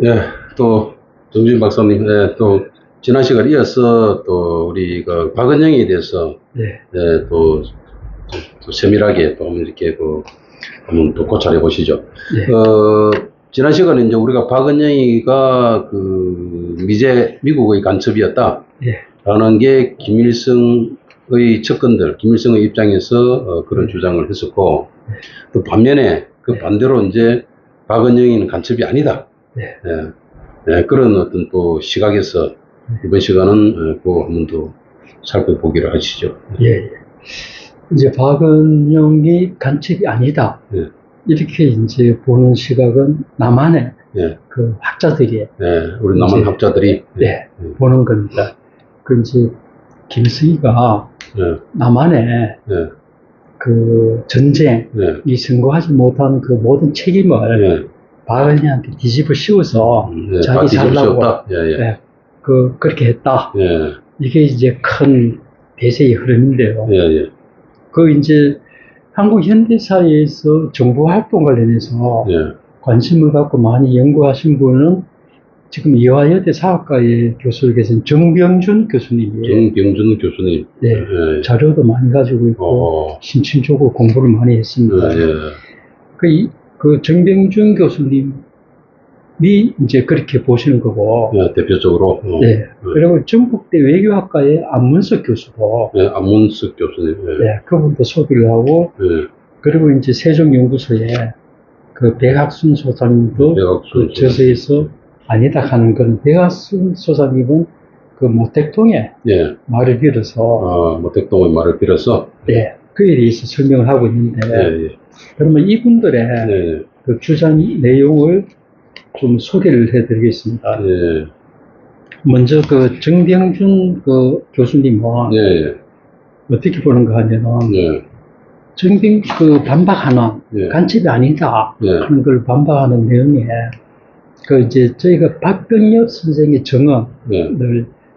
예, 또 정준 박사님, 예, 또 지난 시간 이어서 또 우리 그 박은영에 대해서 네, 예, 또 세밀하게 또 한번 이렇게 한번 또 고찰해 보시죠. 네, 지난 시간에 이제 우리가 박은영이가 그 미국의 간첩이었다라는 네, 게 김일성의 측근들, 김일성의 입장에서 그런 주장을 했었고, 또 반면에 그 반대로 이제 박은영이는 간첩이 아니다. 네, 예, 예, 그런 어떤 또 시각에서 이번 시간은 그 한번 더 살펴보기로 하시죠. 예, 예. 이제 박은영이 간첩이 아니다. 예, 이렇게 이제 보는 시각은 남한의 예, 그 학자들이, 예, 우리 남한 이제, 학자들이, 네, 보는 겁니다. 그 이제 김승희가 예, 남한의 예, 그 전쟁이 예, 성공하지 못한 그 모든 책임을 예, 박은영한테 뒤집어 씌워서 예, 자기 뒤집어 살라고, 씌웠다. 예, 예, 네, 그렇게 했다. 예, 이게 이제 큰 대세의 흐름인데요. 예, 예, 그 이제 한국 현대사회에서 정부 활동 관련해서 예, 관심을 갖고 많이 연구하신 분은 지금 이화여대 사학과의 교수로 계신 정병준 교수님이에요. 정병준 교수님. 네, 예, 자료도 많이 가지고 있고 심층적으로 공부를 많이 했습니다. 예, 그 정병준 교수님이 이제 그렇게 보시는 거고, 예, 대표적으로. 네, 그리고 전국대 외교학과의 안문석 교수도, 예, 안문석 교수님. 예, 네, 그분도 소개를 하고, 예, 그리고 이제 세종연구소에 그 백학순 소장님도 백악순 그 저서에서 아니다 하는 건, 백학순 소장님은 그 모택동에 예, 말을 빌어서 모택동의 말을 빌어서. 네, 그에 대해서 설명을 하고 있는데, 예, 예, 그러면 이분들의 예, 그 주장 내용을 좀 소개를 해드리겠습니다. 예, 먼저 그 정병준 그 교수님은 예, 어떻게 보는가 하면은, 예, 그 반박하는, 예. 간첩이 아니다 예. 하는 걸 반박하는 내용에, 그 이제 저희가 박병엽 선생의 정언을, 예,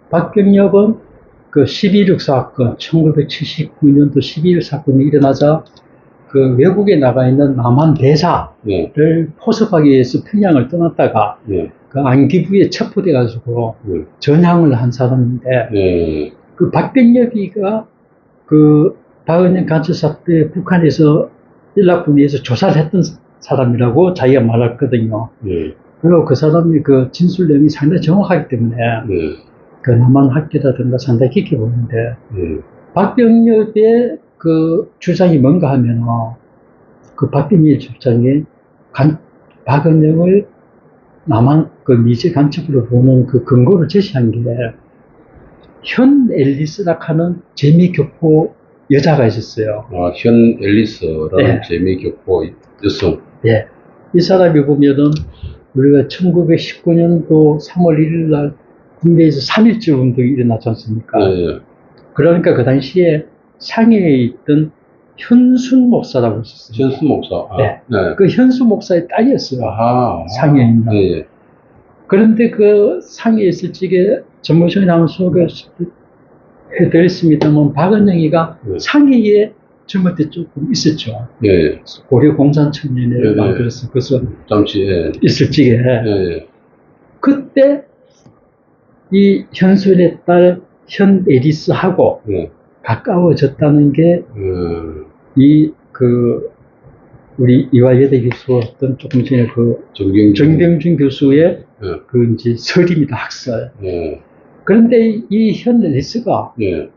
박병엽은 그 12.6 사건, 1979년도 12.1 사건이 일어나자 그 외국에 나가 있는 남한 대사를 예, 포섭하기 위해서 평양을 떠났다가 예, 그 안기부에 체포돼가지고 예, 전향을 한 사람인데, 예, 그 박병엽이가 그 박은영 간첩사 때 북한에서 연락분리해서 조사를 했던 사람이라고 자기가 말했거든요. 예, 그리고 그 사람이 그 진술 내용이 상당히 정확하기 때문에 예, 그 남한 학계라든가 상당히 깊게 보는데, 예, 박병엽의 그 주장이 뭔가 하면은, 그 박병엽 주장이 박은영을 남한 그 미제 간첩으로 보는 그 근거를 제시한 게, 현 앨리스라 하는 재미교포 여자가 있었어요. 현 앨리스라는 네. 재미교포 여성. 예. 이 사람이 보면은 우리가 1919년도 3월 1일 날 군대에서 3.1절 운동이 일어났지 않습니까? 예, 그러니까 그 당시에 상해에 있던 현순 목사라고 있었어요. 현수 목사. 네. 네. 그 현수 목사의 딸이었어요. 아하. 상해에 있는. 예, 예, 그런데 그 상해에 있을 적에 전문성이 나온 소개해드렸습니다만, 박은영이가 네. 상해에 젊을 때 조금 있었죠. 예, 고려 공산청년에 네, 네. 만들어서 그래서 잠시, 예, 있을 적에, 예, 예, 그때 이 현순의 딸 현 에리스하고 예, 가까워졌다는 게 우리 이화여대 교수였던 조금 전에 그 정병준 교수의 예, 그 이제 설입니다, 학설. 예, 그런데 이 현 에리스가 예,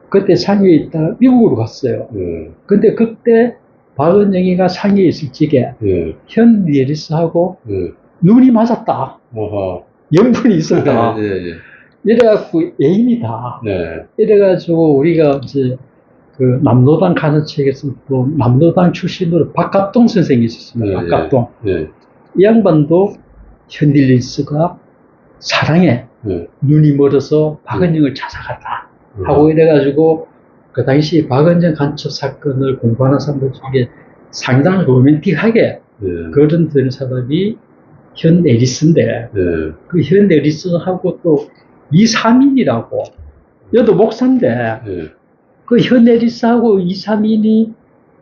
그때 상해에 있다 미국으로 갔어요. 예, 근데 그때 박은영이가 상해에 있을 적에 예, 현 에리스하고 예, 눈이 맞았다. 아하. 연분이 있었다. 예, 예, 이래갖고 애인이다. 네, 이래가지고 우리가 이제 그 남로당 가는 책에서 또 남로당 출신으로 박갑동 선생이 있었습니다. 네, 박갑동. 네, 이 양반도 현딜리스가 사랑에 네, 눈이 멀어서 박은영을 찾아갔다 하고 이래가지고 그 당시 박은영 간첩 사건을 공부하는 사람들 중에 상당히 로맨틱하게 네, 거론되는 사람이 현 에리스인데, 네, 그 현 에리스하고 또 이삼인이라고, 여도 목사인데, 네, 그 현 에리스하고 이삼인이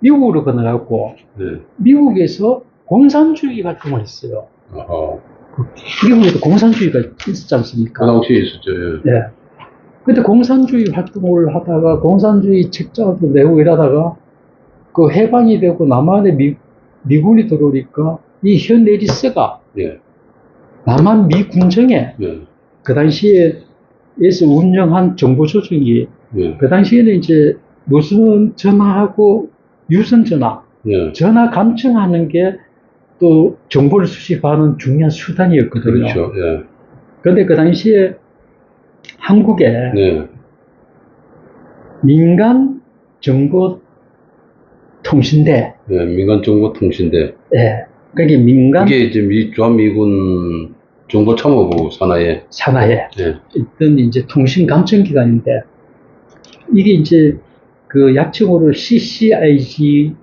미국으로 건너갔고, 네, 미국에서 공산주의 활동을 했어요. 아하. 미국에도 공산주의가 있었지 않습니까? 그 당시에 있었죠. 예. 예. 근데 공산주의 활동을 하다가 공산주의 책자도 내고 이러다가 그 해방이 되고 남한에 미군이 들어오니까 이 현 에리스가 예. 남한 미군정에 예. 그 당시에서 운영한 정보 조정이 예. 그 당시에는 이제 무선 전화하고 유선 전화, 예. 전화 감청하는 게 또 정보를 수집하는 중요한 수단이었거든요. 그렇죠. 예. 그런데 그 당시에 한국에 네. 민간 정보 통신대, 예. 민간정보통신대. 예, 그게 민간 그게 이제 주한미군 정보참모부 산하에. 산하에 예. 있던 이제 통신 감청 기관인데 이게 이제 그 약칭으로 CCIGK,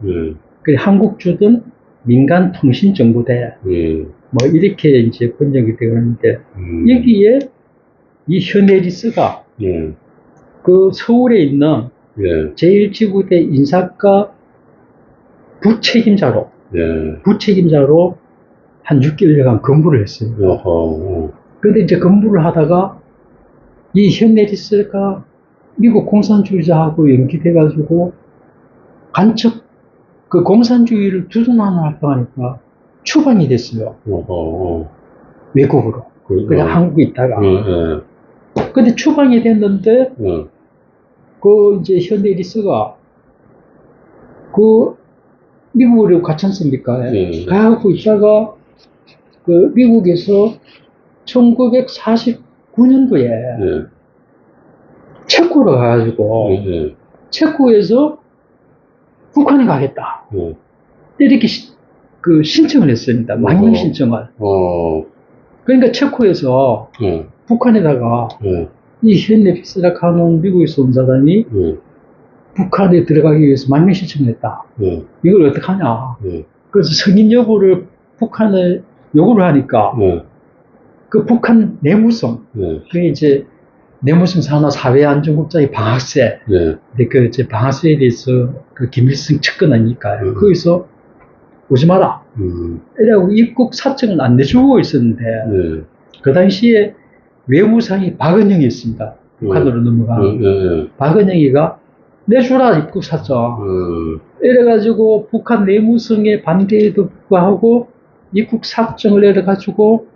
예. 그 한국 주둔 민간 통신 정보대 예. 뭐 이렇게 이제 번역이 되었는데 여기에 이 현에리스가 예. 그 서울에 있는 예. 제1지구대 인사과 부책임자로 한 6개월간 근무를 했어요. 어허. 근데 이제 근무를 하다가 이 현에리스가 미국 공산주의자하고 연기돼가지고 간첩 그 공산주의를 두둔하는 활동하니까 추방이 됐어요. 어허. 외국으로. 그냥 한국에 있다가. 예. 근데 추방이 됐는데 예. 그 이제 현에리스가 그 미국으로 갔지 않습니까? 예. 가고 있다가 그 미국에서 1949년도에 예. 체코로 가가지고 예. 체코에서 북한에 가겠다. 예. 이렇게 그 신청을 했습니다. 망명 신청을. 그러니까 체코에서 예. 북한에다가 예. 이 현에리스라고 하는 미국에서 온 사람이 예. 북한에 들어가기 위해서 망명 신청을 했다. 예. 이걸 어떻게 하냐. 예. 그래서 승인 여부를 북한에 요구를 하니까 예. 그 북한 내무성, 예. 그게 이제 내무성 산하 사회안전국장의 방학세, 예. 근데 그 이제 방학세에 대해서 그 김일성 측근하니까 거기서 오지 마라. 이라고 입국 사정을 안 내주고 있었는데 예. 그 당시에 외무상이 박은영이었습니다. 북한으로 넘어간 박은영이가 내주라 입국 사정. 이래가지고 북한 내무성의 반대에도 불구하고 입국 사정을 내려가지고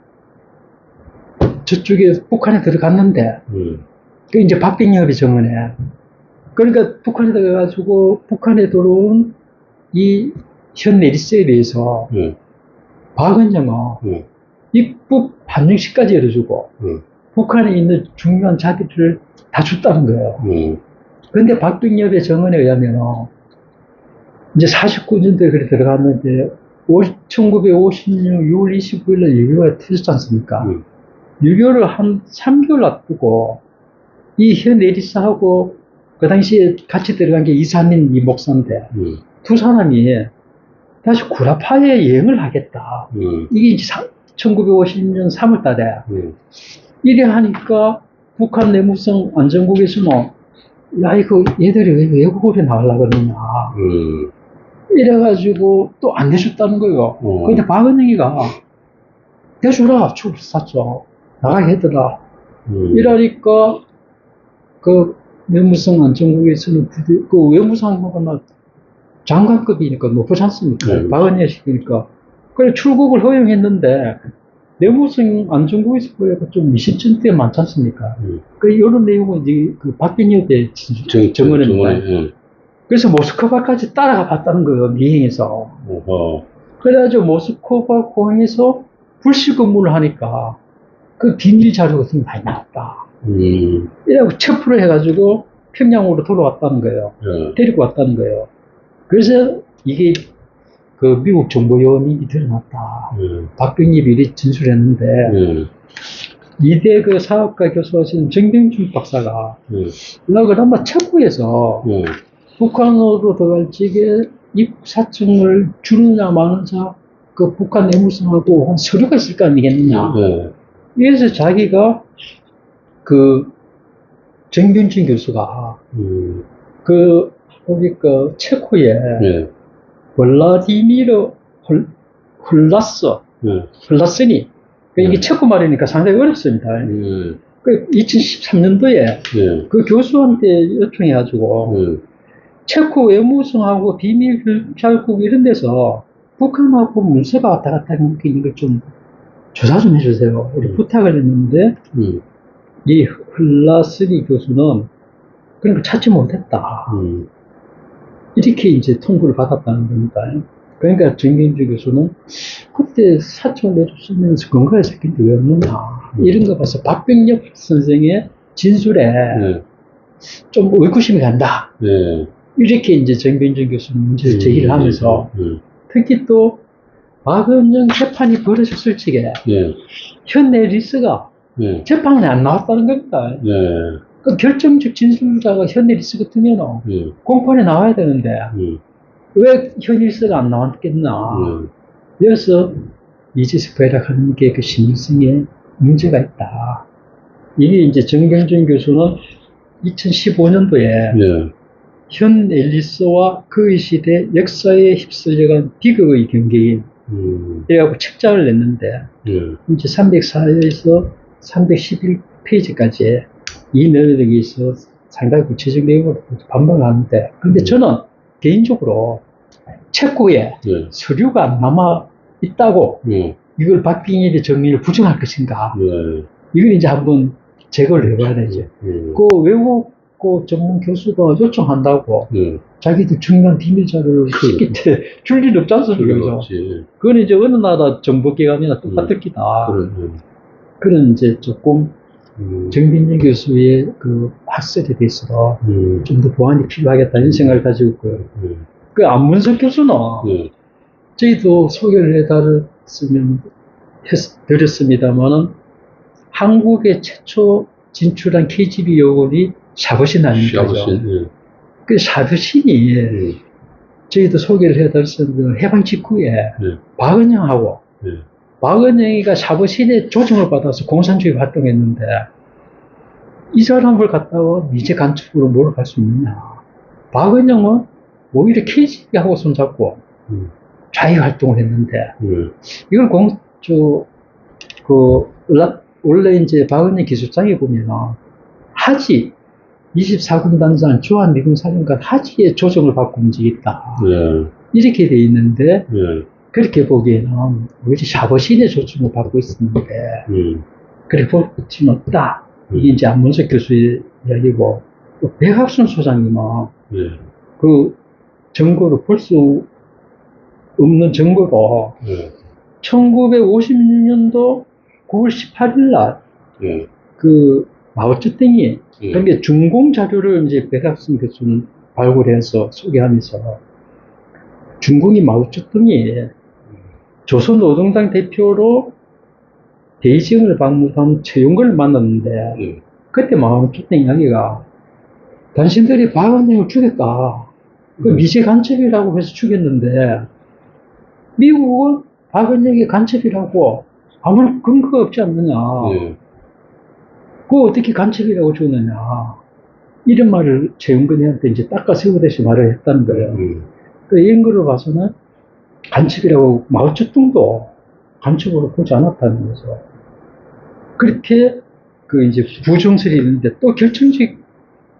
저쪽에 북한에 들어갔는데 그 이제 박빙협의 정원에 그러니까 북한에 들어가가지고 북한에 들어온 이 현내리스에 대해서 박은영은 입국 반영식까지 열어주고 북한에 있는 중요한 자리를 다 줬다는 거예요. 근데 박빙협의 정원에 의하면 이제 49년도에 그래 들어갔는데 1956년 6월 29일날 6.25가 터졌지 않습니까? 6.25를 한 3개월 앞두고 이 현에리스하고 그 당시에 같이 들어간 게 이산인 이 목사인데 두 사람이 다시 구라파에 여행을 하겠다. 이게 이제 1950년 3월 달에 이래 하니까 북한 내무성 안전국에서는 야 이거 얘들이 왜 외국으로 나가려고 그러냐. 이래가지고 또 안 내줬다는 거예요. 근데 박은영이가 내주라 축을 샀죠. 나가게 해더라. 이러니까 그 외무성 안전국에서는 그 외무상보다는 장관급이니까 높지 않습니까? 박은영이니까. 그래 출국을 허용했는데 내무성 안전국에서 보니까 좀 미심쩍게 많지 않습니까? 그 이런 내용은 이제 그 박빙협의 정원입니다. 그래서 모스크바까지 따라가 봤다는 거예요, 미행에서. 그래가지고 모스크바 공항에서 불시 근무를 하니까 그 비밀 자료 같은 게 많이 나왔다. 이래고 체포를 해가지고 평양으로 돌아왔다는 거예요. 데리고 왔다는 거예요. 그래서 이게 그 미국 정보요원이 드러났다. 박병립이 이렇게 진술했는데 이대 그 사학과 교수하신 정병준 박사가 그나마 체코에서 북한으로 들어갈 적에 입국 사정을 주느냐 마느냐 그 북한 내무성하고 한 서류가 있을 거 아니겠느냐. 그래서 자기가 그 정병준 교수가 그 보니까 체코에 블라디미르 홀라스 흘렀으니, 이게 체코 말이니까 상당히 어렵습니다. 그 2013년도에 그 교수한테 요청해가지고 체코 외무성하고 비밀 결국 이런 데서 북한하고 문서가 왔다 갔다 하는 걸 좀 조사 좀 해주세요. 이렇게 부탁을 했는데 이 흘라스니 교수는 그런 걸 찾지 못했다. 이렇게 이제 통보를 받았다는 겁니다. 그러니까 정경주 교수는 그때 사청을 내줬으면서 근거해서 근데 왜 없느냐. 이런 거 봐서 박병엽 선생의 진술에 좀 의구심이 간다. 이렇게 이제 정경주 교수는 문제를 제기를 하면서 특히 또 박은영 재판이 벌어졌을 적에 현내 리스가 재판에 안 나왔다는 겁니다. 그 결정적 진술자가 현내 리스 같으면 공판에 나와야 되는데 왜 현일서가 안 나왔겠나. 그래서 이지스 배락하는 게 그 신빙성에 문제가 있다. 이게 이제 정경준 교수는 2015년도에 현 앨리스와 그의 시대 역사에 휩쓸려간 비극의 경계인 이라고 책자를 냈는데 이제 304에서 311페이지까지 이 내용에 있어 상당히 구체적 내용을 반박을 하는데 근데 저는 개인적으로 체코에 서류가 남아 있다고 이걸 박빙일의 정리를 부정할 것인가 이걸 이제 한번 제거를 해봐야 되죠. 그 외국 그 전문 교수가 요청한다고 자기들 중요한 비밀 자료를 시킬 때 줄 일 없지 않습니까? 그건 이제 어느 나라 정보기관이나 똑같을 기다. 그런 이제 조금 정빈재 교수의 그 학설에 대해서도 좀 더 보완이 필요하겠다는 생각을 가지고 있고요. 그 안문석 교수는 저희도 소개를 드렸습니다만은 한국의 최초 진출한 KGB 요원이 샤버신 아닙니까? 그 샤버신이 저희도 소개를 해드렸는데 해방 직후에 박은영하고 박은영이가 샤버신의 조정을 받아서 공산주의 활동했는데 이 사람을 갖다가 미제 간첩으로 몰아갈 수 있느냐. 박은영은 오히려 KGB하고 손잡고 자유 활동을 했는데 이걸 원래 이제 박은영 기술장에 보면 하지 24군 단장 주한미군 사령관 하지의 조정을 받고 움직였다. 이렇게 돼 있는데 그렇게 보기에는 오히려 샤버신의 조정을 받고 있었는데 그렇게 볼 필요는 없다. 이게 이제 안문석 교수의 이야기고 백학순 소장님은 그 증거를 볼 수 없는 증거로 1956년도 9월 18일 날 그 마오쩌둥이 그러니까 중공 자료를 이제 백학순 교수는 발굴해서 소개하면서 중공이 마오쩌둥이 조선노동당 대표로 베이징을 방문한 최용걸을 만났는데 그때 마오쩌둥 이야기가 당신들이 박은영을 죽였다. 그 미제 간첩이라고 해서 죽였는데 미국은 박은영이 간첩이라고 아무런 근거가 없지 않느냐. 그거 어떻게 간첩이라고 죽느냐. 이런 말을 최용근이한테 이제 닦아 세우듯이 말을 했다는 거예요. 그 이런 거를 봐서는 간첩이라고 마오쩌둥도 간첩으로 보지 않았다는 거죠. 그렇게 그 이제 부정설이 있는데 또 결정적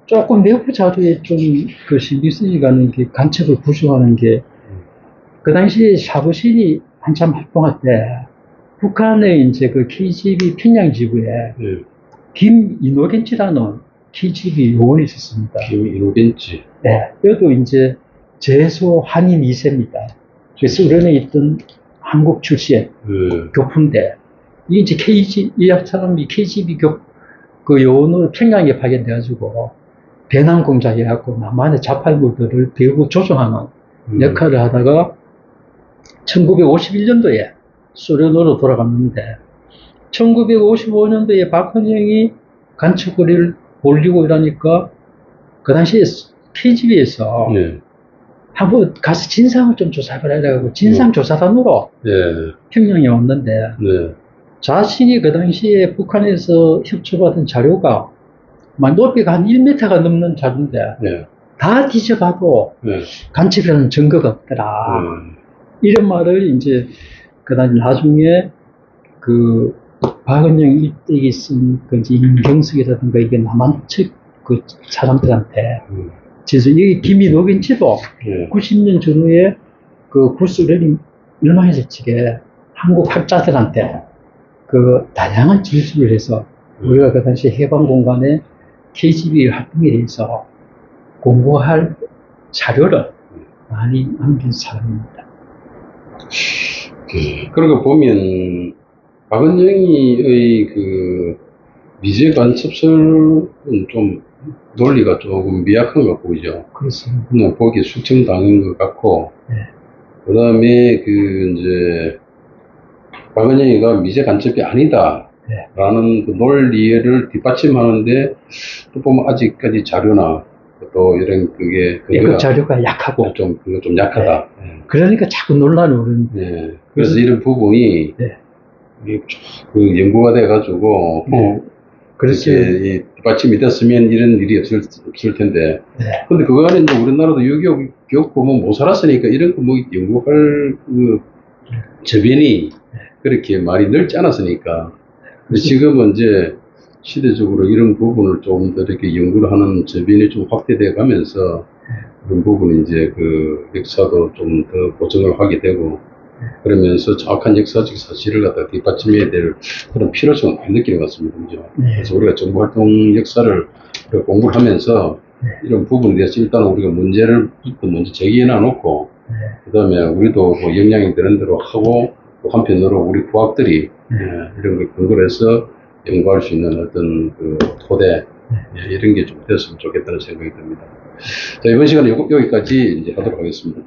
조금 내부 자료에 좀 그 신빙성이 가는 게 간첩을 부정하는 게 그 당시에 샤버신이 한참 활동할 때 북한의 이제 그 KGB 평양 지부에 김인호겐치라는 KGB 요원이 있었습니다. 김인호겐치. 네. 여기도 이제 제소 한인 2세입니다. 그래서 소련에 있던 한국 출신 교품대. 이게 이제 이 사람이 KGB 그 요원으로 평양에 파견돼가지고 배낭 공작해갖고 남한의 자팔물들을 배우고 조종하는 역할을 하다가 1951년도에 소련으로 돌아갔는데 1955년도에 박헌영이 간첩거리를 올리고 이러니까 그 당시에 KGB에서 한번 가서 진상을 좀 조사해보라 해가지고 진상조사단으로 평양에 왔는데 자신이 그 당시에 북한에서 협조받은 자료가 막 높이가 한 1m가 넘는 자료인데 다 뒤져봐도 간첩이라는 증거가 없더라. 이런 말을 이제 그다음에 나중에 그 박은영 일대기 쓴 그 이제 임경석이라든가 이게 남한 측 그 사람들한테 그래서 이 김이노긴 씨도 예. 90년 전후에 그 구스레린 일망에서 측에 한국 학자들한테 그 다양한 진술을 해서 우리가 그 당시 해방 공간에 KGB 활동에 대해서 공부할 자료를 많이 남긴 사람입니다. 그러고 보면 박은영이의 그 미제 간첩설은 좀 논리가 조금 미약한 것 보이죠. 그렇습니다. 그냥 보기에 숙청당한 것 같고, 네. 그 다음에 그 이제 박은영이가 미제 간첩이 아니다. 네. 라는 그 논리를 뒷받침하는데 또 보면 아직까지 자료나 또 이런 그게 그 자료가 약하고 그거 좀 약하다. 네. 그러니까 자꾸 논란이 오르는 네. 그래서 이런 부분이 네. 그 연구가 돼가지고 네. 그렇지. 이 뒷받침이 됐으면 이런 일이 없을 텐데. 네. 근데 그거 안에 이제 우리나라도 6.25 겪고 뭐 못 살았으니까 이런 거 뭐 연구할 그 저변이 그렇게 말이 넓지 않았으니까. 근데 지금은 이제 시대적으로 이런 부분을 조금 더 이렇게 연구를 하는 저변이 좀 확대돼 가면서 그런 부분이 이제 그 역사도 좀 더 보정을 하게 되고 그러면서 정확한 역사적 사실을 갖다 뒷받침해야 될 그런 필요성을 많이 느끼는 것 같습니다. 그죠? 그래서 우리가 정보활동 역사를 공부를 하면서 이런 부분에 대해서 일단 우리가 문제를 먼저 제기해 놔놓고 그 다음에 우리도 뭐 역량이 되는 대로 하고 또 한편으로 우리 부학들이 이런 걸 근거로 해서 연구할 수 있는 어떤 그 토대 이런 게 좀 됐으면 좋겠다는 생각이 듭니다. 자, 이번 시간은 여기까지 이제 하도록 하겠습니다.